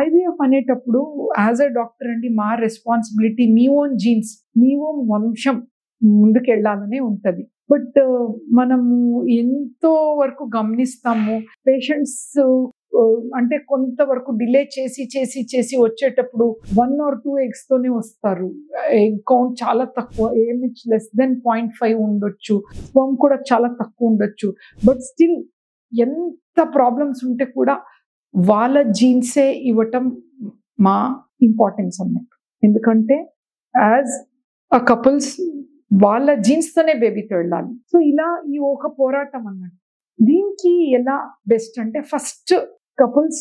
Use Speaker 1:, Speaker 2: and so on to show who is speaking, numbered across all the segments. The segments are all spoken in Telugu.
Speaker 1: ఐవీఎఫ్ అనేటప్పుడు యాజ్ ఎ డాక్టర్ అండి మా రెస్పాన్సిబిలిటీ మీ ఓన్ జీన్స్, మీ ఓన్ వంశం ముందుకెళ్ళాలనే ఉంటది. బట్ మనము ఎంతో వరకు గమనిస్తాము పేషెంట్స్ అంటే కొంతవరకు డిలే చేసి వచ్చేటప్పుడు 1 or 2 eggs తోనే వస్తారు. ఎగ్ కౌంట్ చాలా తక్కువ, ఏమిచ్ లెస్ దెన్ 0.5 ఉండొచ్చు, స్పర్మ్ కూడా చాలా తక్కువ ఉండొచ్చు. బట్ స్టిల్ ఎంత ప్రాబ్లమ్స్ ఉంటే కూడా వాళ్ళ జీన్సే ఇవ్వటం మా ఇంపార్టెన్స్ అన్నట్టు. ఎందుకంటే యాజ్ అ కపుల్స్ వాళ్ళ జీన్స్ తోనే బేబీతో వెళ్ళాలి. సో ఇలా ఈ ఒక పోరాటం అన్నట్టు. దీనికి ఎలా బెస్ట్ అంటే ఫస్ట్ కపుల్స్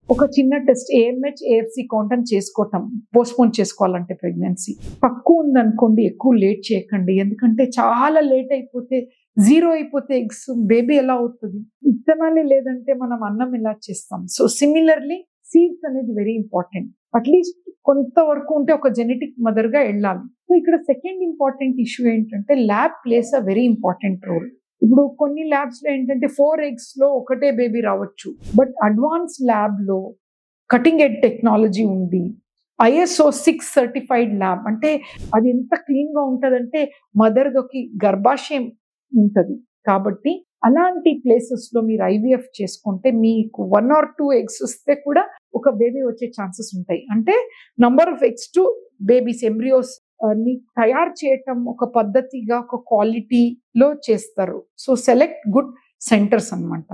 Speaker 1: ఒక చిన్న టెస్ట్ ఏఎంహెచ్ ఏఎఫ్సి కౌంట్ అని చేసుకోవటం, పోస్ట్పోన్ చేసుకోవాలంటే ప్రెగ్నెన్సీ తక్కువ ఉందనుకోండి, ఎక్కువ లేట్ చేయకండి. ఎందుకంటే చాలా లేట్ అయిపోతే 0 అయిపోతే ఎగ్స్ బేబీ ఎలా అవుతుంది? ఇత్తనాలే లేదంటే మనం అన్నం ఎలా చేస్తాం? సో సిమిలర్లీ సీడ్స్ అనేది వెరీ ఇంపార్టెంట్. అట్లీస్ట్ కొంతవరకు ఉంటే ఒక జెనెటిక్ మదర్ గా వెళ్ళాలి. సో ఇక్కడ సెకండ్ ఇంపార్టెంట్ ఇష్యూ ఏంటంటే lab place a very important role. ఇప్పుడు కొన్ని ల్యాబ్స్ లో ఏంటంటే 4 eggs లో ఒకటే బేబీ రావచ్చు. బట్ అడ్వాన్స్ ల్యాబ్ లో కటింగ్ ఎడ్జ్ టెక్నాలజీ ఉంది. ISO 6 సర్టిఫైడ్ ల్యాబ్ అంటే అది ఎంత క్లీన్ గా ఉంటదంటే మదర్కి గర్భాశయం ఉంటది. కాబట్టి అలాంటి ప్లేసెస్ లో మీరు ఐవీఎఫ్ చేసుకుంటే మీకు 1 or 2 eggs వస్తే కూడా ఒక బేబీ వచ్చే ఛాన్సెస్ ఉంటాయి. అంటే number of eggs to babies embryos ని తయారు చేయటం ఒక పద్ధతిగా ఒక క్వాలిటీలో చేస్తారు. సో సెలెక్ట్ గుడ్ సెంటర్స్ అన్నమాట.